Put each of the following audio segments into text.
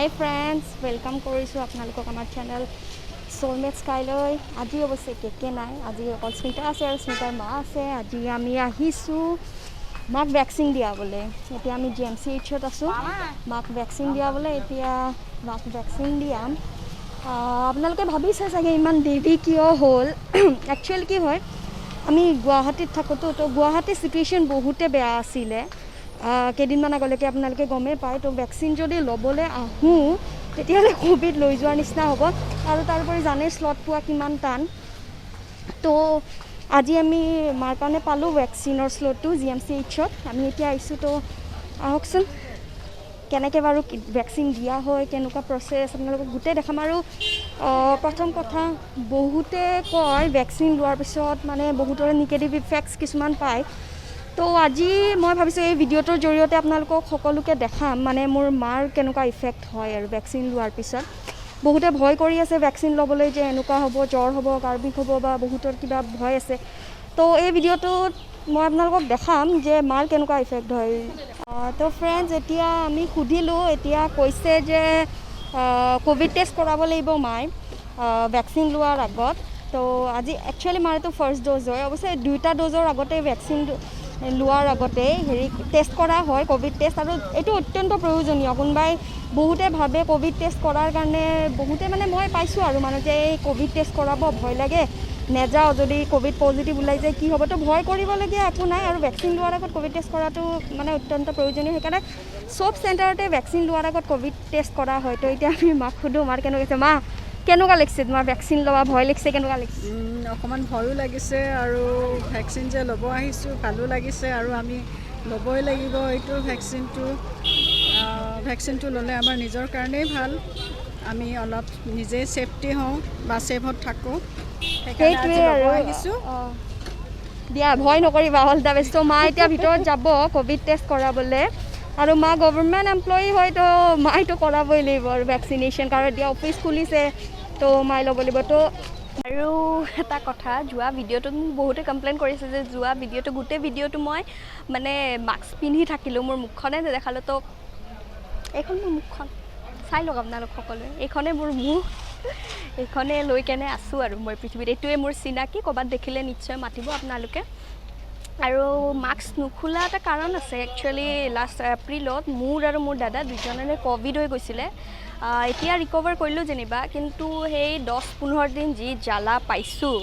হাই friends, welcome কৰিছোঁ আপোনালোকক আমাৰ চেনেল সোলমেট স্কাইলৈ। আজি অৱশ্যে কেকে নাই, আজি অকল স্মিতা আছে আৰু স্মিতাৰ মা আছে। আজি আমি আহিছোঁ মাক ভেকচিন দিয়াবলৈ। এতিয়া আমি GMCHত আছোঁ, মাক ভেকচিন দিয়াবলৈ। এতিয়া মাক ভেকচিন দিয়াম। আপোনালোকে ভাবিছে চাগে ইমান দেৰি কিয় হ'ল। একচুৱেলি কি হয়, আমি গুৱাহাটীত থাকোঁতো, তো গুৱাহাটীৰ চিটুৱেশ্যন বহুতে বেয়া আছিলে কেইদিনমান আগলৈকে, আপোনালোকে গমেই পায়। তো ভেকচিন যদি ল'বলৈ আহোঁ তেতিয়াহ'লে ক'ভিড লৈ যোৱাৰ নিচিনা হ'ব, আৰু তাৰোপৰি জানেই শ্লট পোৱা কিমান টান। তো আজি আমি মাৰ কাৰণে পালোঁ ভেকচিনৰ শ্লটটো GMCHত। আমি এতিয়া আহিছোঁ, তো আহকচোন কেনেকৈ বাৰু ভেকচিন দিয়া হয়, কেনেকুৱা প্ৰচেছ, আপোনালোকক গোটেই দেখাম। আৰু প্ৰথম কথা, বহুতে কয় ভেকচিন লোৱাৰ পিছত মানে বহুতৰে নিগেটিভ ইফেক্টছ কিছুমান পায়। তো আজি মই ভাবিছোঁ এই ভিডিঅ'টোৰ জৰিয়তে আপোনালোকক সকলোকে দেখাম মানে মোৰ মাৰ কেনেকুৱা ইফেক্ট হয় আৰু ভেকচিন লোৱাৰ পিছত। বহুতে ভয় কৰি আছে ভেকচিন ল'বলৈ, যে এনেকুৱা হ'ব, জ্বৰ হ'ব, গাৰ বিষ হ'ব, বা বহুতৰ কিবা ভয় আছে। তো এই ভিডিঅ'টোত মই আপোনালোকক দেখাম যে মাৰ কেনেকুৱা ইফেক্ট হয়। তো ফ্ৰেণ্ডছ, এতিয়া আমি সুধিলোঁ, এতিয়া কৈছে যে ক'ভিড টেষ্ট কৰাব লাগিব মায়ে ভেকচিন লোৱাৰ আগত। তো আজি একচুৱেলি মাৰতো ফাৰ্ষ্ট ড'জ হয়, অৱশ্যে 2টা ড'জৰ আগতে ভেকচিন লোৱাৰ আগতে টেষ্ট কৰা হয়, ক'ভিড টেষ্ট। আৰু এইটো অত্যন্ত প্ৰয়োজনীয়। কোনোবাই বহুতে ভাবে ক'ভিড টেষ্ট কৰাৰ কাৰণে, বহুতে মানে মই পাইছোঁ আৰু মানুহ যে এই ক'ভিড টেষ্ট কৰাব ভয় লাগে, নেযাওঁ, যদি ক'ভিড পজিটিভ ওলাই যায় কি হ'ব। তো ভয় কৰিবলগীয়া একো নাই, আৰু ভেকচিন লোৱাৰ আগত ক'ভিড টেষ্ট কৰাটো মানে অত্যন্ত প্ৰয়োজনীয়। সেইকাৰণে চব চেণ্টাৰতে ভেকচিন লোৱাৰ আগত ক'ভিড টেষ্ট কৰা হয়। তো এতিয়া আমি মাক সোধোঁ, মাৰ কেনেকুৱা লাগিছে। মা, কেনেকুৱা লাগিছে তোমাৰ ভেকচিন লোৱা? ভয় লাগিছে, কেনেকুৱা লাগিছে? অকণমান ভয়ো লাগিছে, আৰু ভেকচিন যে ল'ব আহিছোঁ ভালো লাগিছে, আৰু আমি ল'বই লাগিব এইটো ভেকচিনটো ল'লে আমাৰ নিজৰ কাৰণেই ভাল। আমি অলপ নিজেই ছেফটি হওঁ বা ছেফত থাকোঁ, সেইটোৱে আৰু আহিছোঁ। দিয়া, ভয় নকৰিবা, অল দ্য বেষ্ট। তো মা এতিয়া ভিতৰত যাব ক'ভিড টেষ্ট কৰাবলৈ, আৰু মা গভৰ্ণমেণ্ট এমপ্লয়ী হয়, তো মাইতো কৰাবই লাগিব আৰু ভেকচিনেশ্যন, কাৰণ এতিয়া অফিচ খুলিছে, তো মাই ল'ব লাগিব। তো আৰু এটা কথা, যোৱা ভিডিঅ'টোত মোক বহুতে কমপ্লেইন কৰিছে যে যোৱা ভিডিঅ'টো, গোটেই ভিডিঅ'টো মই মানে মাস্ক পিন্ধি থাকিলোঁ, মোৰ মুখখনে নেদেখালোঁ। তো এইখন মোৰ মুখখন, চাই লওক আপোনালোক সকলোৱে, এইখনেই মোৰ মুখ, এইখনে লৈ কেনে আছোঁ আৰু মই পৃথিৱীত। এইটোৱে মোৰ চিনাকি, ক'ৰবাত দেখিলে নিশ্চয় মাতিব আপোনালোকে। আৰু মাস্ক নোখোলা এটা কাৰণ আছে। একচুৱেলি লাষ্ট এপ্ৰিলত মোৰ আৰু মোৰ দাদা দুজনৰে ক'ভিড হৈ গৈছিলে। এতিয়া ৰিকভাৰ কৰিলোঁ যেনিবা, কিন্তু সেই 10-15 দিন যি জ্বালা পাইছোঁ,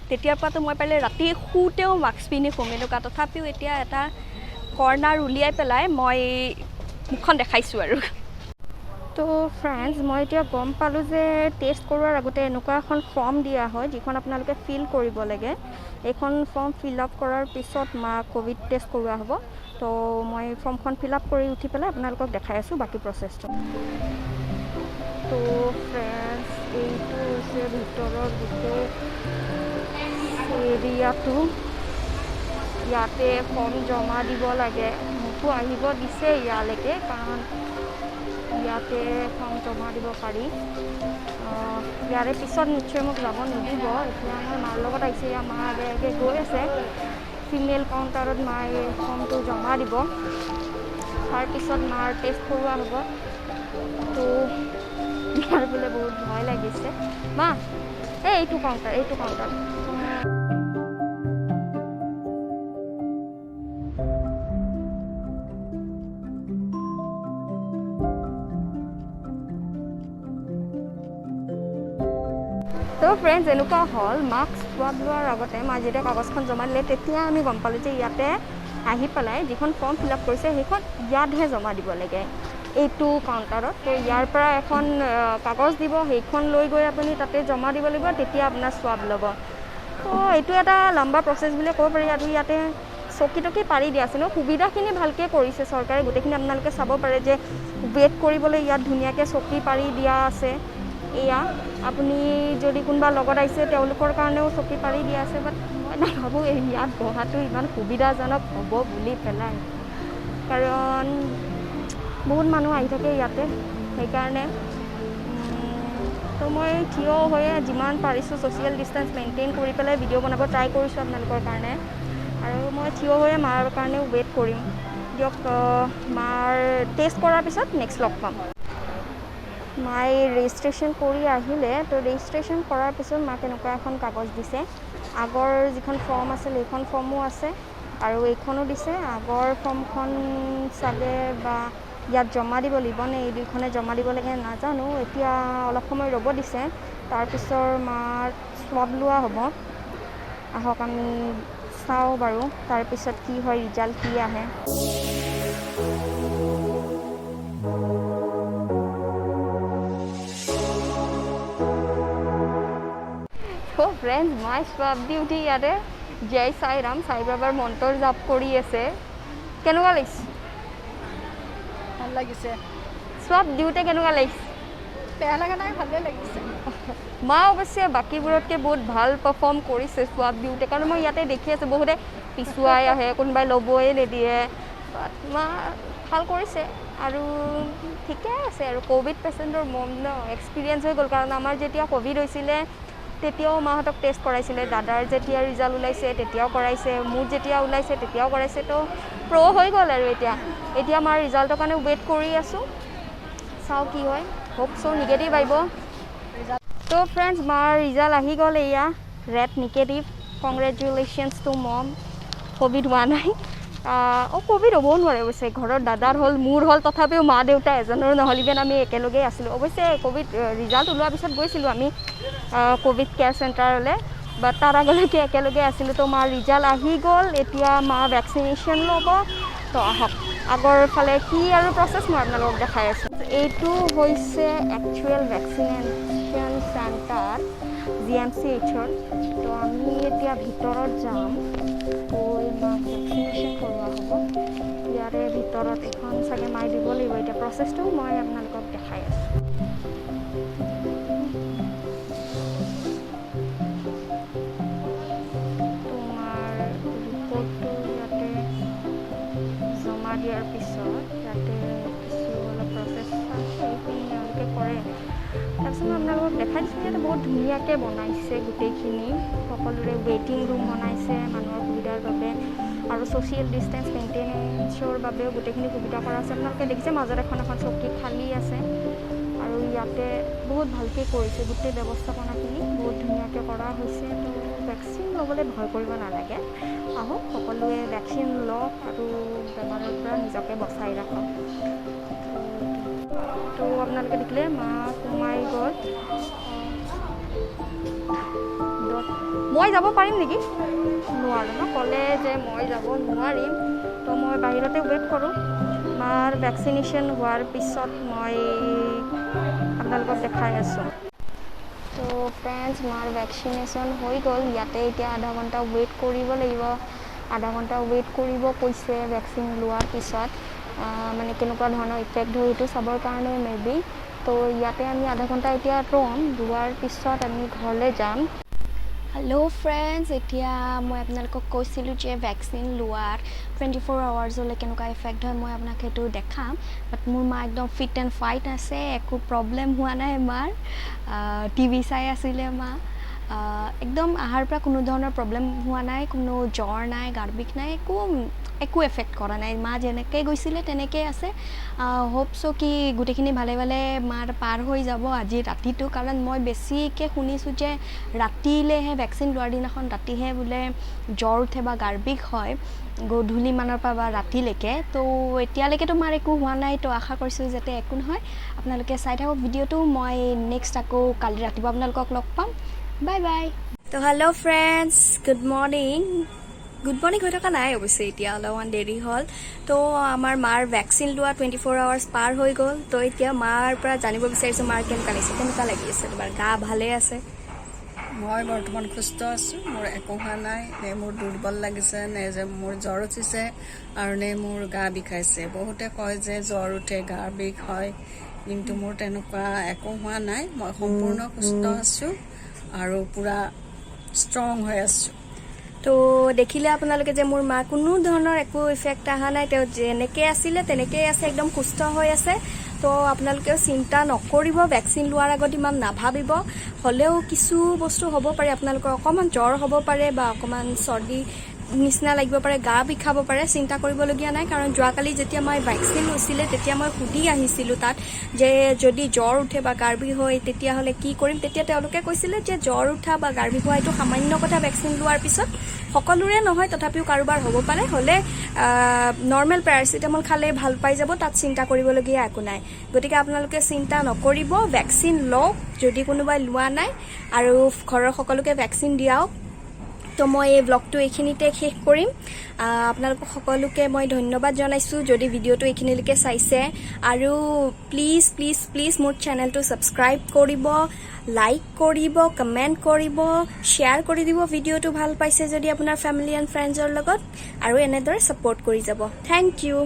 তেতিয়াৰ পৰাতো মই পাৰিলে ৰাতি শুওঁতেও মাস্ক পিন্ধি শুম এনেকুৱা। তথাপিও এতিয়া এটা কৰ্ণাৰ উলিয়াই পেলাই মই মুখখন দেখাইছোঁ আৰু। তো ফ্ৰেণ্ডছ, মই এতিয়া গম পালোঁ যে টেষ্ট কৰোৱাৰ আগতে এনেকুৱা এখন ফৰ্ম দিয়া হয়, যিখন আপোনালোকে ফিল কৰিব লাগে। এইখন ফৰ্ম ফিল আপ কৰাৰ পিছত মাক ক'ভিড টেষ্ট কৰোৱা হ'ব। তো মই ফৰ্মখন ফিল আপ কৰি উঠি পেলাই আপোনালোকক দেখাই আছোঁ বাকী প্ৰচেছটো। তো ফ্ৰেণ্ডছ, এইটো হৈছে ভিতৰৰ গোটেই এৰিয়াটো। ইয়াতে ফৰ্ম জমা দিব লাগে, মোকো আহিব দিছে ইয়ালৈকে, কাৰণ ইয়াতে ফৰ্ম জমা দিব পাৰি। ইয়াৰে পিছত নিশ্চয় মোক যাব নিদিব। এতিয়া মই মাৰ লগত আহিছে, ইয়াৰ মা আগে আগে গৈ আছে ফিমেল কাউণ্টাৰত, মায়ে ফৰ্মটো জমা দিব। তাৰপিছত মাৰ টেষ্ট কৰোৱা হ'ব। তো মাৰ বোলে বহুত ভয় লাগিছে। মা, এইটো কাউণ্টাৰ। তো ফ্ৰেণ্ডছ, এনেকুৱা হ'ল, মাস্ক সোৱাদ লোৱাৰ আগতে মা যেতিয়া কাগজখন জমা দিলে, তেতিয়া আমি গম পালোঁ যে ইয়াতে আহি পেলাই যিখন ফৰ্ম ফিল আপ কৰিছে সেইখন ইয়াতহে জমা দিব লাগে, এইটো কাউণ্টাৰত। তো ইয়াৰ পৰা এখন কাগজ দিব, সেইখন লৈ গৈ আপুনি তাতে জমা দিব লাগিব, তেতিয়া আপোনাৰ সোৱাদ ল'ব। তো এইটো এটা লম্বা প্ৰচেছ বুলিয়ে ক'ব পাৰি। আৰু ইয়াতে চকী টকী পাৰি দিয়া আছে ন, সুবিধাখিনি ভালকৈ কৰিছে চৰকাৰে, গোটেইখিনি আপোনালোকে চাব পাৰে যে ৱেইট কৰিবলৈ ইয়াত ধুনীয়াকৈ চকী পাৰি দিয়া আছে। এয়া আপুনি যদি কোনোবা লগত আহিছে তেওঁলোকৰ কাৰণেও চকী পাৰি দিয়া আছে, বাট মই নাভাবোঁ ইয়াত বহাটো ইমান সুবিধাজনক হ'ব বুলি পেলাই, কাৰণ বহুত মানুহ আহি থাকে ইয়াতে। সেইকাৰণে তো মই থিয় হৈয়ে যিমান পাৰিছোঁ ছ'চিয়েল ডিষ্টেঞ্চ মেইনটেইন কৰি পেলাই ভিডিঅ' বনাব ট্ৰাই কৰিছোঁ আপোনালোকৰ কাৰণে। আৰু মই থিয় হৈয়ে মাৰ কাৰণেও ৱেইট কৰিম। দিয়ক, মাৰ টেষ্ট কৰাৰ পিছত নেক্সট লগ পাম। মায়ে ৰেজিষ্ট্ৰেশ্যন কৰি আহিলে তো ৰেজিষ্ট্ৰেশ্যন কৰাৰ পিছত মাক এনেকুৱা এখন কাগজ দিছে আগৰ যিখন ফৰ্ম আছিল সেইখন ফৰ্মো আছে আৰু এইখনো দিছে আগৰ ফৰ্মখন চাগে বা ইয়াত জমা দিব লাগিব নে এই দুইখনে জমা দিব লাগে নাজানো এতিয়া অলপ সময় ৰ'ব দিছে তাৰপিছৰ মাৰ স্ৱাব লোৱা হ'ব আহক আমি চাওঁ বাৰু তাৰপিছত কি হয় ৰিজাল্ট কি আহে তো ফ্ৰেণ্ডছ মই স্ৱাব ডিউটি ইয়াতে জয় সাই ৰাম সাই বাবাৰ মন্ত্ৰ জাপ কৰি আছে কেনেকুৱা লাগিছে ভাল লাগিছে স্ৱাব দিওঁতে কেনেকুৱা লাগিছে বেয়া লগা নাই ভালেই লাগিছে মা অৱশ্যে বাকীবোৰতকৈ বহুত ভাল পাৰফৰ্ম কৰিছে স্ৱাব দিওঁতে কাৰণ মই ইয়াতে দেখি আছোঁ বহুতে পিছুৱাই আহে কোনোবাই ল'বই নিদিয়ে মা ভাল কৰিছে আৰু ঠিকে আছে আৰু ক'ভিড পেচেণ্টৰ এক্সপিৰিয়েঞ্চ হৈ গ'ল কাৰণ আমাৰ যেতিয়া ক'ভিড হৈছিলে তেতিয়াও মাহঁতক টেষ্ট কৰাইছিলে দাদাৰ যেতিয়া ৰিজাল্ট ওলাইছে তেতিয়াও কৰাইছে মোৰ যেতিয়া ওলাইছে তেতিয়াও কৰাইছে তো হৈ গ'ল আৰু এতিয়া মাৰ ৰিজাল্টৰ কাৰণে ৱেইট কৰি আছোঁ চাওঁ কি হয় হোপ চ' নিগেটিভ আহিব তো ফ্ৰেণ্ডছ মাৰ ৰিজাল্ট আহি গ'ল এয়া ৰেড নিগেটিভ কংগ্ৰেচুলেশ্যনছ টু মম ক'ভিড হোৱা নাই ক'ভিড হ'বও নোৱাৰে অৱশ্যে ঘৰৰ দাদাৰ হ'ল মোৰ হ'ল তথাপিও মা দেউতা এজনৰ নহ'ল ইভেন আমি একেলগেই আছিলোঁ অৱশ্যে ক'ভিড ৰিজাল্ট ওলোৱাৰ পিছত গৈছিলোঁ আমি ক'ভিড কেয়াৰ চেণ্টাৰলৈ বাট তাৰ আগলৈকে একেলগে আছিলোঁ তো মাৰ ৰিজাল্ট আহি গ'ল এতিয়া মা ভেকচিনেশ্যন ল'ব তো আহক আগৰ ফালে কি আৰু প্ৰচেছ মই আপোনালোকক দেখাই আছোঁ এইটো হৈছে একচুৱেল ভেকচিনেশ্যন চেণ্টাৰ GMCHৰ তো আমি এতিয়া ভিতৰত যাম গৈ মাক ভেকচিনেশ্যন কৰোৱা হ'ব ইয়াৰে ভিতৰত এখন চাগে মাই দিব লাগিব এতিয়া প্ৰচেছটো মই আপোনালোকক দেখাই আছোঁ দিয়াৰ পিছত ইয়াতে কিছু অলপ প্ৰচেছ আছে এইখিনি তেওঁলোকে কৰে তাৰপিছত মই আপোনালোকক দেখাই দিছোঁ ইয়াতে বহুত ধুনীয়াকৈ বনাইছে গোটেইখিনি সকলোৰে ৱেইটিং ৰুম বনাইছে মানুহৰ সুবিধাৰ বাবে আৰু ছ'চিয়েল ডিষ্টেঞ্চ মেইনটেনেঞ্চৰ বাবেও গোটেইখিনি সুবিধা কৰা আছে আপোনালোকে দেখিছে মাজত এখন চকী খালী আছে আৰু ইয়াতে বহুত ভালকৈ কৰিছে গোটেই ব্যৱস্থাপনাখিনি বহুত ধুনীয়াকৈ কৰা হৈছে তো ভেকচিন ল'বলৈ ভয় কৰিব নালাগে আহক সকলোৱে ভেকচিন লওক আৰু বেমাৰৰ পৰা নিজকে বচাই ৰাখক তো আপোনালোকে দেখিলে মা সোমাই গ'ল মই যাব পাৰিম নেকি নোৱাৰোঁ ন ক'লে যে মই যাব নোৱাৰিম তো মই বাহিৰতে ৱেইট কৰোঁ মাৰ ভেকচিনেশ্যন হোৱাৰ পিছত মই আপোনালোকক দেখাই আছোঁ তো ফ্ৰেণ্ডছ মাৰ ভেকচিনেশ্যন হৈ গ'ল ইয়াতে এতিয়া আধা ঘণ্টা ৱেইট কৰিব লাগিব আধা ঘণ্টা ৱেইট কৰিব কৈছে ভেকচিন লোৱাৰ পিছত মানে কেনেকুৱা ধৰণৰ ইফেক্ট হয় সেইটো চাবৰ কাৰণে মেবি তো ইয়াতে আমি আধা ঘণ্টা এতিয়া ৰ'ম লোৱাৰ পিছত আমি ঘৰলৈ যাম হেল্ল' ফ্ৰেণ্ডছ এতিয়া মই আপোনালোকক কৈছিলোঁ যে ভেকচিন লোৱাৰ 24 আৱাৰ্ছলৈ কেনেকুৱা ইফেক্ট হয় মই আপোনাক সেইটো দেখাম বাট মোৰ মা একদম ফিট এণ্ড ফাইট আছে একো প্ৰব্লেম হোৱা নাই মাৰ টিভি চাই আছিলে মা একদম আহাৰ পৰা কোনো ধৰণৰ প্ৰব্লেম হোৱা নাই কোনো জ্বৰ নাই গাৰ বিষ নাই একো এফেক্ট কৰা নাই মা যেনেকৈ গৈছিলে তেনেকৈ আছে হোপ চ' কি গোটেইখিনি ভালে ভালে মাৰ পাৰ হৈ যাব আজি ৰাতিটো কাৰণ মই বেছিকৈ শুনিছোঁ যে ৰাতিলৈহে ভেকচিন লোৱাৰ দিনাখন ৰাতিহে বোলে জ্বৰ উঠে বা গাৰ বিষ হয় গধূলিমানৰ পৰা বা ৰাতিলৈকে তো এতিয়ালৈকেতো মাৰ একো হোৱা নাই তো আশা কৰিছোঁ যাতে একো নহয় আপোনালোকে চাই থাকক ভিডিঅ'টো মই নেক্সট আকৌ কালি ৰাতিপুৱা আপোনালোকক লগ পাম বাই বাই তো হেল্ল' ফ্ৰেণ্ডছ গুড মৰ্ণিং হৈ থকা নাই অৱশ্যে এতিয়া অলপমান দেৰি হ'ল তো আমাৰ মাৰ ভেকচিন লোৱা 24 আৱাৰ্ছ পাৰ হৈ গ'ল তো এতিয়া মাৰ পৰা জানিব বিচাৰিছোঁ মাৰ কেনেকুৱা লাগি আছে তোমাৰ গা ভালে আছে মই বৰ্তমান সুস্থ আছোঁ মোৰ একো হোৱা নাই নে মোৰ দুৰ্বল লাগিছে নে যে মোৰ জ্বৰ উঠিছে আৰু নে মোৰ গা বিষাইছে বহুতে কয় যে জ্বৰ উঠে গা বিষ হয় কিন্তু মোৰ তেনেকুৱা একো হোৱা নাই মই সম্পূৰ্ণ সুস্থ আছোঁ আৰু পূৰা ষ্ট্ৰং হৈ আছোঁ তো দেখিলে আপোনালোকে যে মোৰ মা কোনো ধৰণৰ একো ইফেক্ট অহা নাই তেওঁ যেনেকৈ আছিলে তেনেকৈয়ে আছে একদম সুস্থ হৈ আছে তো আপোনালোকেও চিন্তা নকৰিব ভেকচিন লোৱাৰ আগত ইমান নাভাবিব হ'লেও কিছু বস্তু হ'ব পাৰে আপোনালোকৰ অকণমান জ্বৰ হ'ব পাৰে বা অকণমান চৰ্দি নিচিনা লাগিব পাৰে, গা বিষাব পাৰে, চিন্তা কৰিবলগীয়া নাই। কাৰণ যোৱাকালি যেতিয়া মই ভেকচিন লৈছিলে তেতিয়া মই সুধি আহিছিলোঁ তাত যে যদি জ্বৰ উঠে বা গাৰ বিষ হয় তেতিয়াহ'লে কি কৰিম। তেতিয়া তেওঁলোকে কৈছিলে যে জ্বৰ উঠা বা গাৰ বিষ হোৱা এইটো সামান্য কথা, ভেকচিন লোৱাৰ পিছত সকলোৰে নহয়, তথাপিও কাৰোবাৰ হ'ব পাৰে, হ'লে নৰ্মেল পেৰাচিটামল খালে ভাল পাই যাব, তাত চিন্তা কৰিবলগীয়া একো নাই। গতিকে আপোনালোকে চিন্তা নকৰিব, ভেকচিন লওক যদি কোনোবাই লোৱা নাই, আৰু ঘৰৰ সকলোকে ভেকচিন দিয়াওক। তো মই এই ব্লগটো এইখিনিতে শেষ কৰিম। আপোনালোক সকলোকে মই ধন্যবাদ জনাইছোঁ যদি ভিডিঅ'টো এইখিনিলৈকে চাইছে। আৰু প্লিজ প্লিজ প্লিজ মোৰ চেনেলটো ছাবস্ক্ৰাইব কৰিব, লাইক কৰিব, কমেণ্ট কৰিব, শ্বেয়াৰ কৰি দিব ভিডিঅ'টো ভাল পাইছে যদি আপোনাৰ ফেমিলি এণ্ড ফ্ৰেণ্ডছৰ লগত, আৰু এনেদৰে ছাপোৰ্ট কৰি যাব। Thank U.